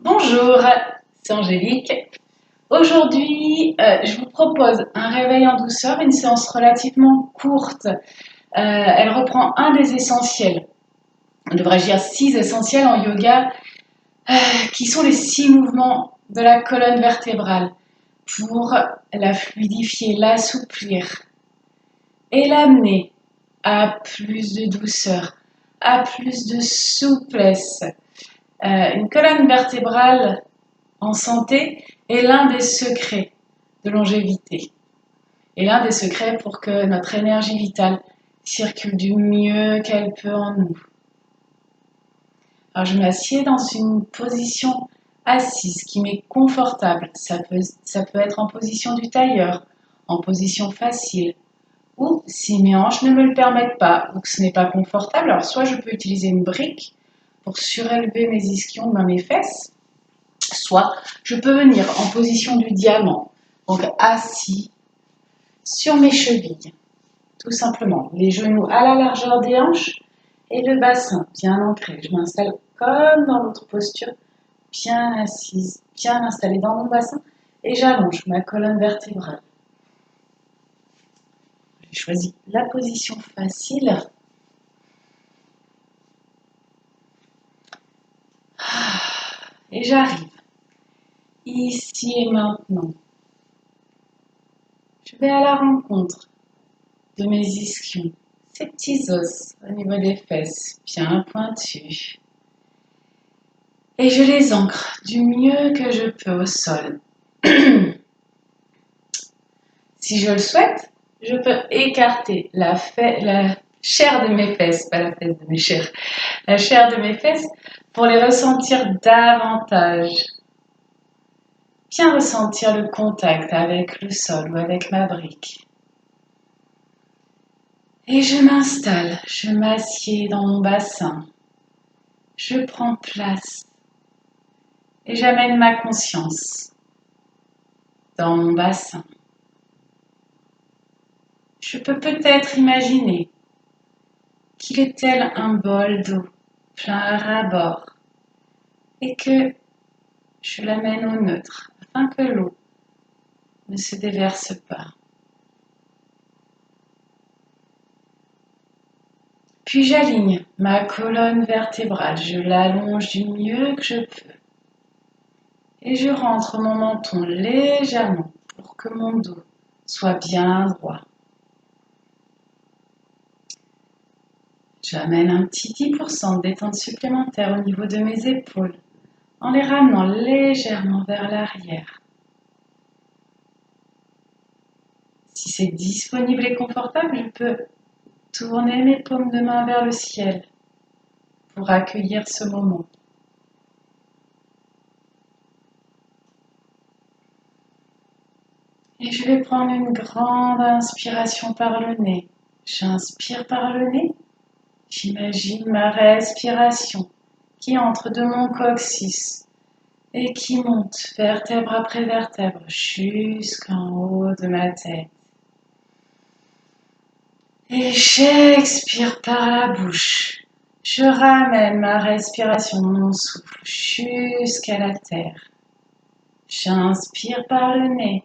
Bonjour, c'est Angélique. Aujourd'hui, je vous propose un réveil en douceur, une séance relativement courte. Elle reprend un des essentiels, devrais-je dire 6 essentiels en yoga, qui sont les 6 mouvements de la colonne vertébrale pour la fluidifier, l'assouplir et l'amener à plus de douceur, à plus de souplesse. Une colonne vertébrale en santé est l'un des secrets de longévité et l'un des secrets pour que notre énergie vitale circule du mieux qu'elle peut en nous. Alors je m'assieds dans une position assise qui m'est confortable. Ça peut être en position du tailleur, en position facile, ou si mes hanches ne me le permettent pas ou que ce n'est pas confortable, alors soit je peux utiliser une brique pour surélever mes ischions dans mes fesses, soit je peux venir en position du diamant, donc assis sur mes chevilles, tout simplement. Les genoux à la largeur des hanches et le bassin bien ancré. Je m'installe comme dans l'autre posture, bien assise, bien installée dans mon bassin et j'allonge ma colonne vertébrale. J'ai choisi la position facile. Et j'arrive ici et maintenant. Je vais à la rencontre de mes ischions, ces petits os au niveau des fesses, bien pointus. Et je les ancre du mieux que je peux au sol. Si je le souhaite, je peux écarter la chair de mes fesses, pas la fesse de mes chairs, la chair de mes fesses pour les ressentir davantage. Bien ressentir le contact avec le sol ou avec ma brique. Et je m'installe, je m'assieds dans mon bassin. Je prends place et j'amène ma conscience dans mon bassin. Je peux peut-être imaginer qu'il est tel un bol d'eau plein à ras-bord et que je l'amène au neutre afin que l'eau ne se déverse pas. Puis j'aligne ma colonne vertébrale, je l'allonge du mieux que je peux et je rentre mon menton légèrement pour que mon dos soit bien droit. J'amène un petit 10% de détente supplémentaire au niveau de mes épaules en les ramenant légèrement vers l'arrière. Si c'est disponible et confortable, je peux tourner mes paumes de main vers le ciel pour accueillir ce moment. Et je vais prendre une grande inspiration par le nez. J'inspire par le nez. J'imagine ma respiration qui entre de mon coccyx et qui monte vertèbre après vertèbre jusqu'en haut de ma tête. Et j'expire par la bouche. Je ramène ma respiration, mon souffle jusqu'à la terre. J'inspire par le nez.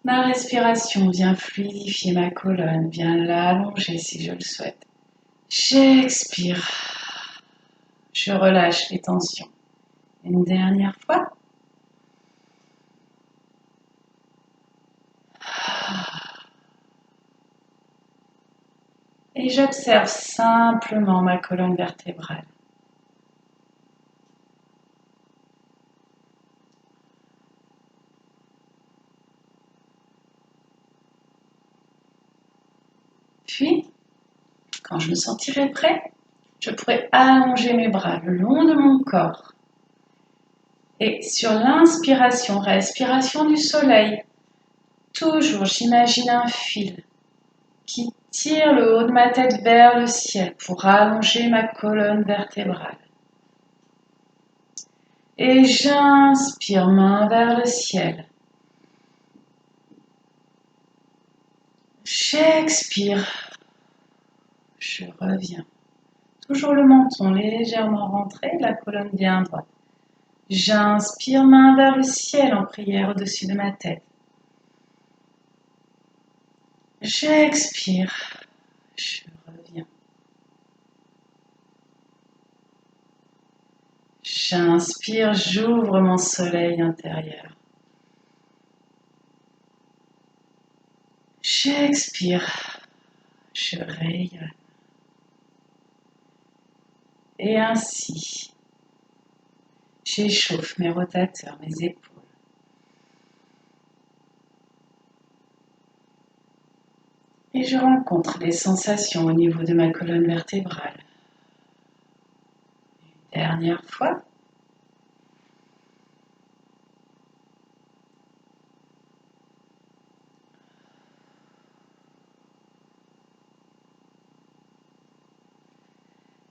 Ma respiration vient fluidifier ma colonne, vient l'allonger si je le souhaite. J'expire. Je relâche les tensions. Une dernière fois. Et j'observe simplement ma colonne vertébrale. Puis, quand je me sentirai prêt, je pourrai allonger mes bras le long de mon corps. Et sur l'inspiration, respiration du soleil, toujours j'imagine un fil qui tire le haut de ma tête vers le ciel pour allonger ma colonne vertébrale. Et j'inspire, main vers le ciel. J'expire. Je reviens toujours le menton légèrement rentré, la colonne bien droite. J'inspire, main vers le ciel en prière au-dessus de ma tête. J'expire, je reviens. J'inspire, j'ouvre mon soleil intérieur. J'expire, je rayonne. Et ainsi, j'échauffe mes rotateurs, mes épaules. Et je rencontre les sensations au niveau de ma colonne vertébrale. Une dernière fois.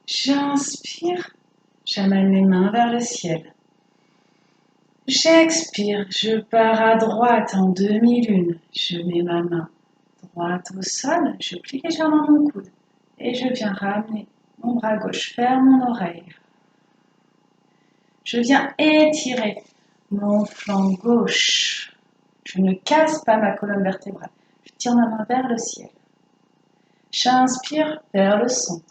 J'inspire, j'amène mes mains vers le ciel. J'expire, je pars à droite en demi-lune. Je mets ma main droite au sol, je plie légèrement mon coude et je viens ramener mon bras gauche vers mon oreille. Je viens étirer mon flanc gauche. Je ne casse pas ma colonne vertébrale. Je tire ma main vers le ciel. J'inspire vers le centre.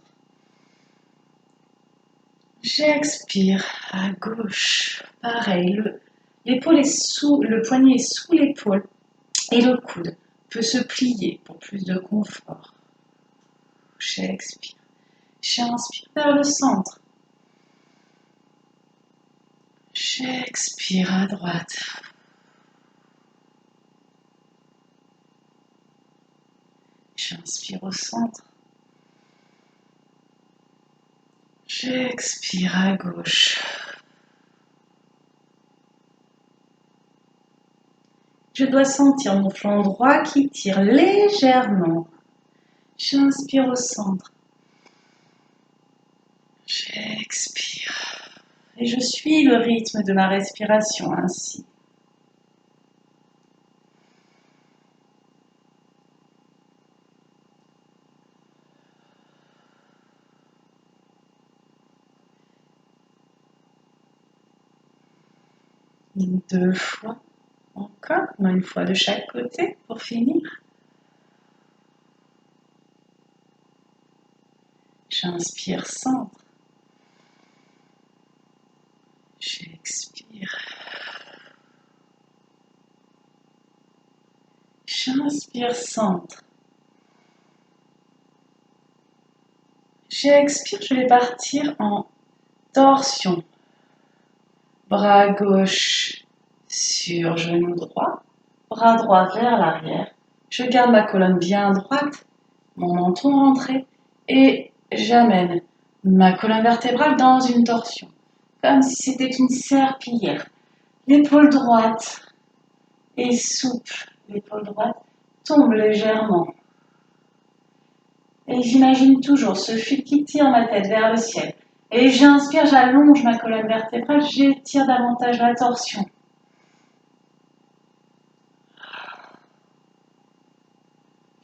J'expire à gauche. Pareil, l'épaule est sous, le poignet est sous l'épaule et le coude peut se plier pour plus de confort. J'expire. J'inspire vers le centre. J'expire à droite. J'inspire au centre. J'expire à gauche. Je dois sentir mon flanc droit qui tire légèrement. J'inspire au centre. J'expire. Et je suis le rythme de ma respiration ainsi. Deux fois. Encore, une fois de chaque côté pour finir. J'inspire centre. J'expire. J'inspire centre. J'expire, je vais partir en torsion. Bras gauche sur genou droit. Bras droit vers l'arrière. Je garde ma colonne bien droite, mon menton rentré et j'amène ma colonne vertébrale dans une torsion, comme si c'était une serpillière. L'épaule droite est souple, l'épaule droite tombe légèrement. Et j'imagine toujours ce fil qui tire ma tête vers le ciel. Et j'inspire, j'allonge ma colonne vertébrale, j'étire davantage la torsion.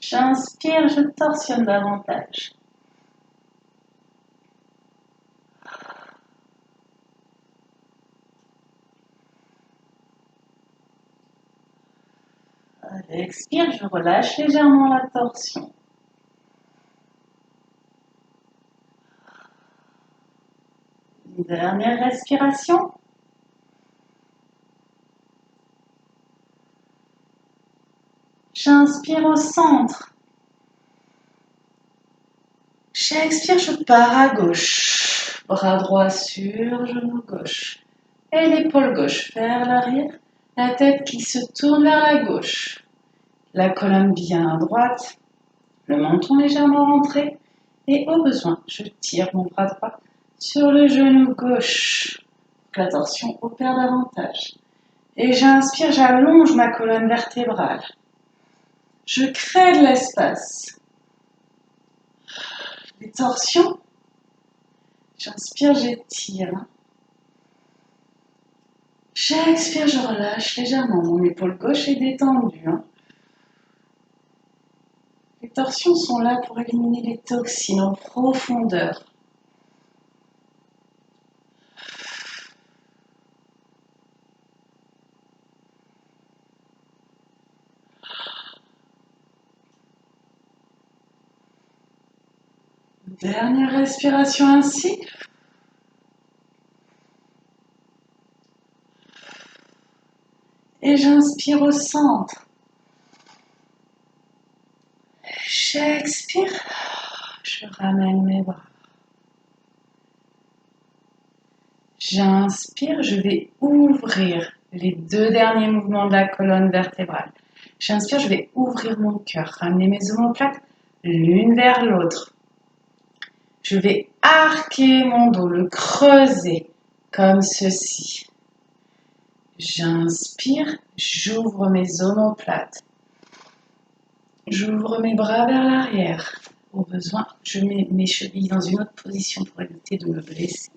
J'inspire, je torsionne davantage. Expire, je relâche légèrement la torsion. Une dernière respiration. J'inspire au centre. J'expire, je pars à gauche. Bras droit sur genou gauche. Et l'épaule gauche vers l'arrière. La tête qui se tourne vers la gauche. La colonne bien droite. Le menton légèrement rentré. Et au besoin, je tire mon bras droit sur le genou gauche. La torsion opère davantage. Et j'inspire, j'allonge ma colonne vertébrale. Je crée de l'espace. Les torsions. J'inspire, j'étire. J'expire, je relâche légèrement. Mon épaule gauche est détendue. Les torsions sont là pour éliminer les toxines en profondeur. Dernière respiration ainsi. Et j'inspire au centre. J'expire. Je ramène mes bras. J'inspire, je vais ouvrir les deux derniers mouvements de la colonne vertébrale. J'inspire, je vais ouvrir mon cœur, ramener mes omoplates l'une vers l'autre. Je vais arquer mon dos, le creuser comme ceci. J'inspire, j'ouvre mes omoplates. J'ouvre mes bras vers l'arrière. Au besoin, je mets mes chevilles dans une autre position pour éviter de me blesser.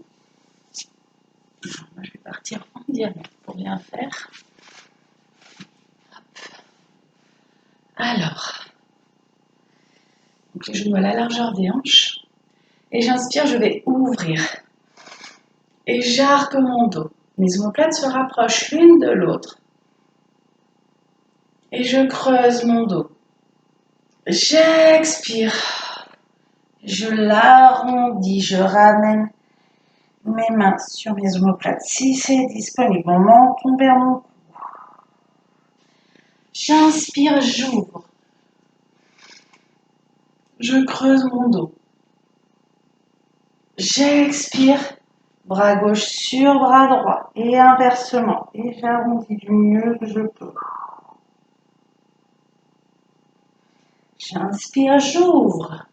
Moi, je vais partir en diagonale pour bien faire. Alors, donc les genoux à la largeur des hanches. Et j'inspire, je vais ouvrir. Et j'arque mon dos. Mes omoplates se rapprochent l'une de l'autre. Et je creuse mon dos. J'expire. Je l'arrondis, je ramène mes mains sur mes omoplates si c'est disponible. Mon menton vers mon cou. J'inspire, j'ouvre. Je creuse mon dos. J'expire, bras gauche sur bras droit et inversement. Et j'arrondis du mieux que je peux. J'inspire, j'ouvre.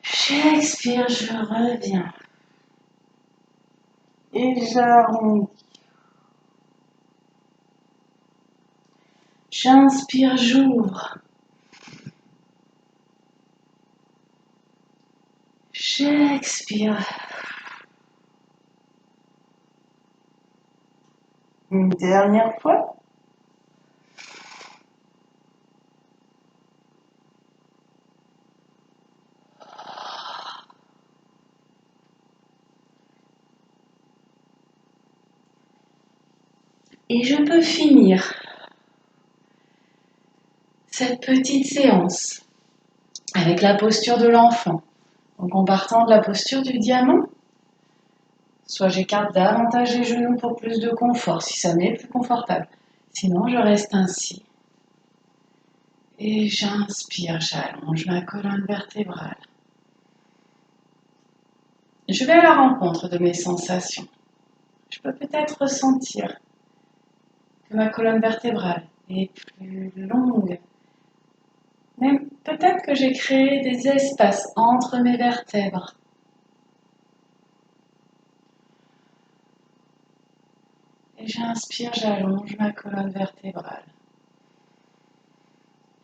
J'expire, je reviens. Et j'arrondis. J'inspire, j'ouvre. J'expire. Une dernière fois. Et je peux finir cette petite séance avec la posture de l'enfant. Donc en partant de la posture du diamant, soit j'écarte davantage les genoux pour plus de confort, si ça m'est plus confortable. Sinon, je reste ainsi. Et j'inspire, j'allonge ma colonne vertébrale. Je vais à la rencontre de mes sensations. Je peux peut-être ressentir que ma colonne vertébrale est plus longue. Même peut-être que j'ai créé des espaces entre mes vertèbres. Et j'inspire, j'allonge ma colonne vertébrale.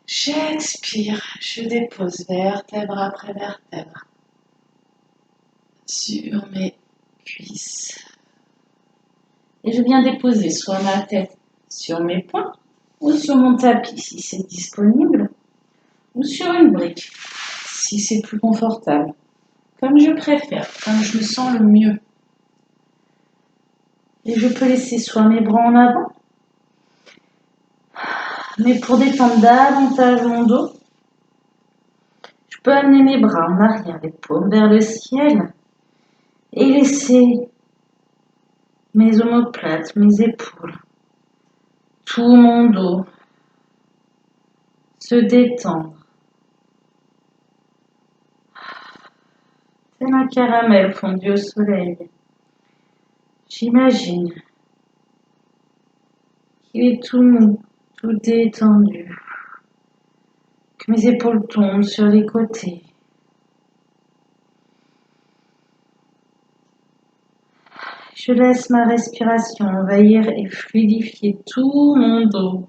J'expire, je dépose vertèbre après vertèbre sur mes cuisses. Et je viens déposer soit ma tête sur mes poings ou sur mon tapis si c'est disponible, ou sur une brique si c'est plus confortable, comme je préfère, comme je me sens le mieux. Et je peux laisser soit mes bras en avant, mais pour détendre davantage mon dos, je peux amener mes bras en arrière, les paumes vers le ciel, et laisser mes omoplates, mes épaules, tout mon dos se détendre. C'est un caramel fondu au soleil. J'imagine qu'il est tout mou, tout détendu, que mes épaules tombent sur les côtés. Je laisse ma respiration envahir et fluidifier tout mon dos,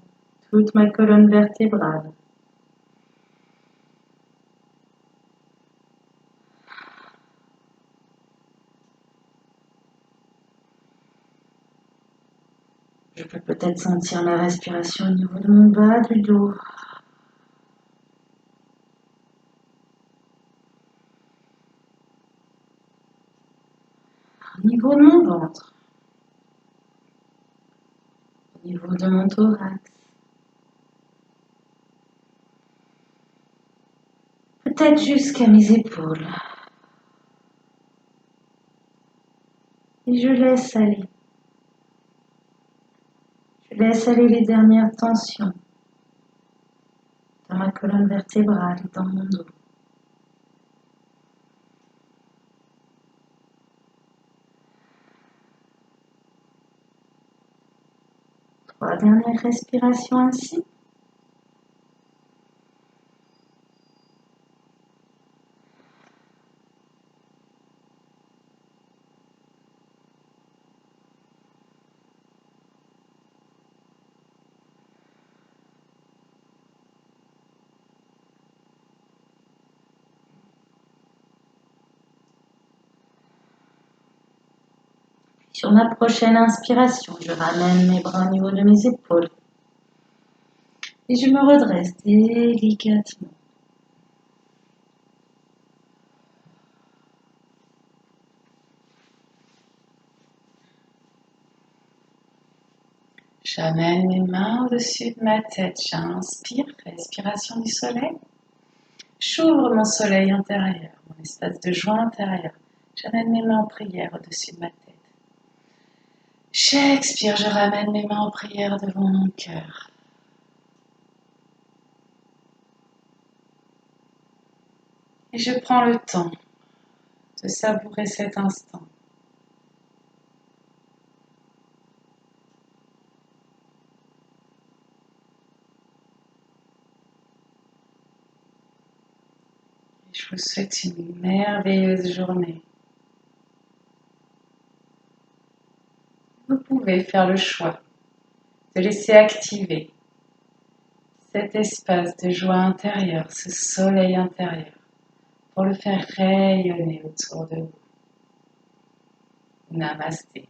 toute ma colonne vertébrale. Je peux peut-être sentir la respiration au niveau de mon bas du dos. Au niveau de mon ventre. Au niveau de mon thorax. tête jusqu'à mes épaules. Et je laisse aller. Je laisse aller les dernières tensions dans ma colonne vertébrale et dans mon dos. Trois dernières respirations ainsi. Sur ma prochaine inspiration, je ramène mes bras au niveau de mes épaules et je me redresse délicatement. J'amène mes mains au-dessus de ma tête. J'inspire, respiration du soleil. J'ouvre mon soleil intérieur, mon espace de joie intérieur. J'amène mes mains en prière au-dessus de ma tête. J'expire, je ramène mes mains en prière devant mon cœur. Et je prends le temps de savourer cet instant. Et je vous souhaite une merveilleuse journée. Vous pouvez faire le choix de laisser activer cet espace de joie intérieure, ce soleil intérieur, pour le faire rayonner autour de vous. Namasté.